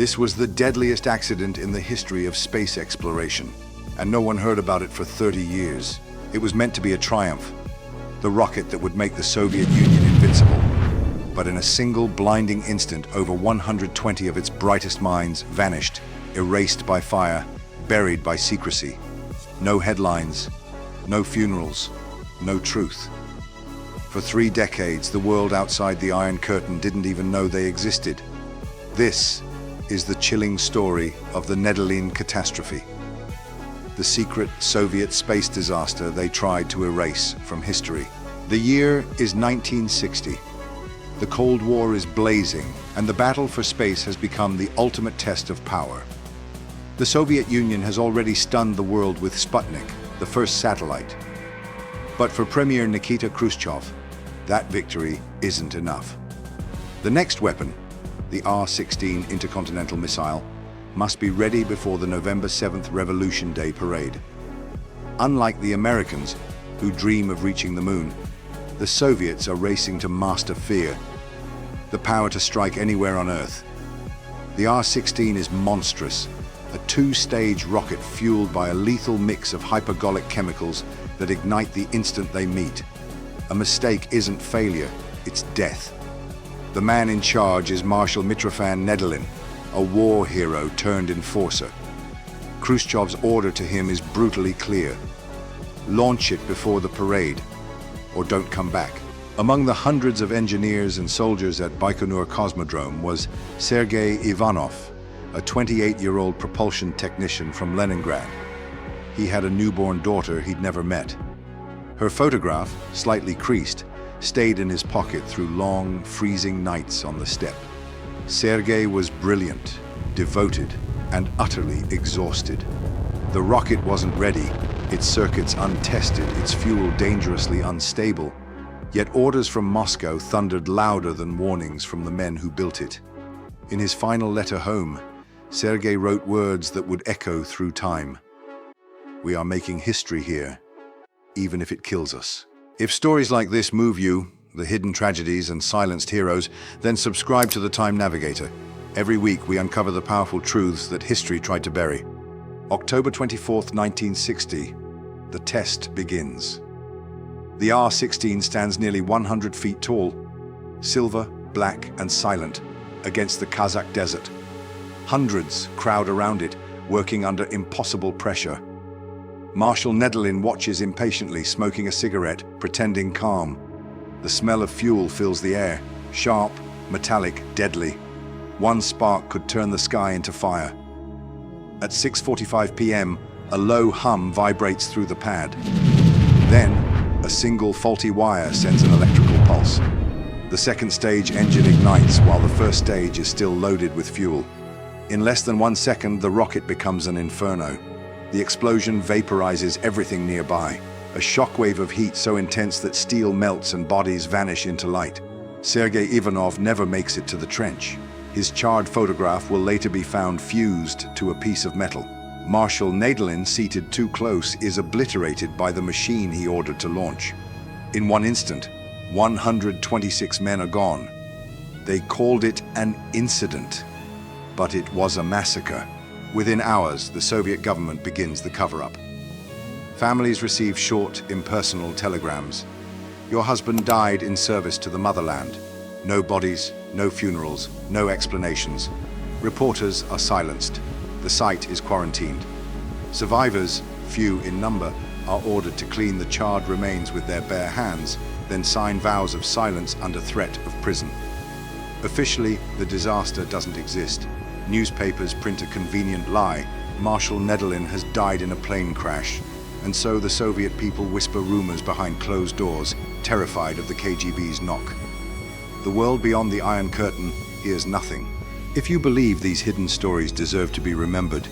This was the deadliest accident in the history of space exploration, and no one heard about it for 30 years. It was meant to be a triumph, the rocket that would make the Soviet Union invincible. But in a single blinding instant, over 120 of its brightest minds vanished, erased by fire, buried by secrecy. No headlines, no funerals, no truth. For 3 decades, the world outside the Iron Curtain didn't even know they existed. This is the chilling story of the Nedelin Catastrophe, the secret Soviet space disaster they tried to erase from history. The year is 1960. The Cold War is blazing, and the battle for space has become the ultimate test of power. The Soviet Union has already stunned the world with Sputnik, the first satellite. But for Premier Nikita Khrushchev, that victory isn't enough. The next weapon, the R-16 Intercontinental Missile, must be ready before the November 7th Revolution Day parade. Unlike the Americans, who dream of reaching the moon, the Soviets are racing to master fear, the power to strike anywhere on Earth. The R-16 is monstrous, a 2-stage rocket fueled by a lethal mix of hypergolic chemicals that ignite the instant they meet. A mistake isn't failure, it's death. The man in charge is Marshal Mitrofan Nedelin, a war hero turned enforcer. Khrushchev's order to him is brutally clear: launch it before the parade, or don't come back. Among the hundreds of engineers and soldiers at Baikonur Cosmodrome was Sergei Ivanov, a 28-year-old propulsion technician from Leningrad. He had a newborn daughter he'd never met. Her photograph, slightly creased, stayed in his pocket through long, freezing nights on the steppe. Sergei was brilliant, devoted, and utterly exhausted. The rocket wasn't ready, its circuits untested, its fuel dangerously unstable. Yet orders from Moscow thundered louder than warnings from the men who built it. In his final letter home, Sergei wrote words that would echo through time. "We are making history here, even if it kills us." If stories like this move you, the hidden tragedies and silenced heroes, then subscribe to the Time Navigator. Every week we uncover the powerful truths that history tried to bury. October 24th, 1960, the test begins. The R-16 stands nearly 100 feet tall, silver, black, and silent, against the Kazakh desert. Hundreds crowd around it, working under impossible pressure. Marshal Nedelin watches impatiently, smoking a cigarette, pretending calm. The smell of fuel fills the air, sharp, metallic, deadly. One spark could turn the sky into fire. At 6:45 p.m., a low hum vibrates through the pad. Then, a single faulty wire sends an electrical pulse. The second stage engine ignites while the first stage is still loaded with fuel. In less than 1 second, the rocket becomes an inferno. The explosion vaporizes everything nearby, a shockwave of heat so intense that steel melts and bodies vanish into light. Sergei Ivanov never makes it to the trench. His charred photograph will later be found fused to a piece of metal. Marshal Nedelin, seated too close, is obliterated by the machine he ordered to launch. In one instant, 126 men are gone. They called it an incident, but it was a massacre. Within hours, the Soviet government begins the cover-up. Families receive short, impersonal telegrams. Your husband died in service to the motherland. No bodies, no funerals, no explanations. Reporters are silenced. The site is quarantined. Survivors, few in number, are ordered to clean the charred remains with their bare hands, then sign vows of silence under threat of prison. Officially, the disaster doesn't exist. Newspapers print a convenient lie. Marshal Nedelin has died in a plane crash. And so the Soviet people whisper rumors behind closed doors, terrified of the KGB's knock. The world beyond the Iron Curtain hears nothing. If you believe these hidden stories deserve to be remembered,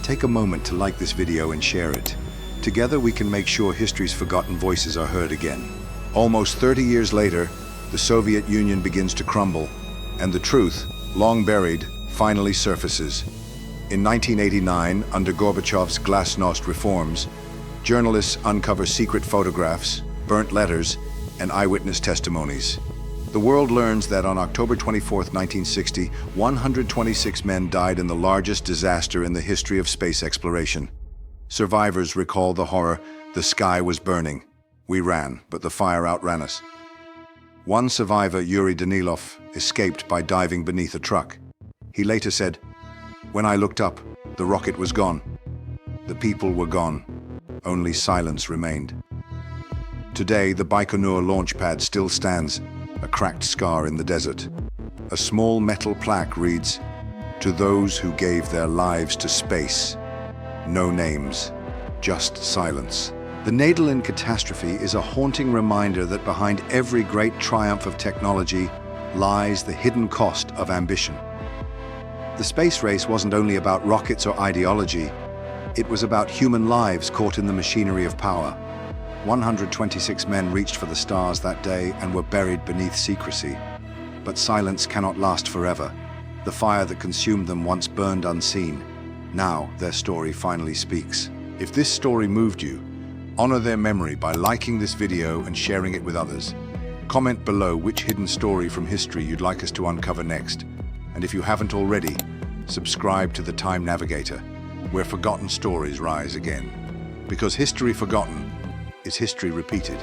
take a moment to like this video and share it. Together we can make sure history's forgotten voices are heard again. Almost 30 years later, the Soviet Union begins to crumble, and the truth, long buried, finally surfaces. In 1989, under Gorbachev's glasnost reforms, journalists uncover secret photographs, burnt letters, and eyewitness testimonies. The world learns that on October 24, 1960, 126 men died in the largest disaster in the history of space exploration. Survivors recall the horror. The sky was burning. We ran, but the fire outran us. One survivor, Yuri Danilov, escaped by diving beneath a truck. He later said, "When I looked up, the rocket was gone. The people were gone. Only silence remained." Today, the Baikonur launchpad still stands, a cracked scar in the desert. A small metal plaque reads, "To those who gave their lives to space. No names, just silence." The Nedelin Catastrophe is a haunting reminder that behind every great triumph of technology lies the hidden cost of ambition. The space race wasn't only about rockets or ideology, it was about human lives caught in the machinery of power. 126 men reached for the stars that day and were buried beneath secrecy. But silence cannot last forever. The fire that consumed them once burned unseen. Now their story finally speaks. If this story moved you, honor their memory by liking this video and sharing it with others. Comment below which hidden story from history you'd like us to uncover next. And if you haven't already, subscribe to the Time Navigator, where forgotten stories rise again. Because history forgotten is history repeated.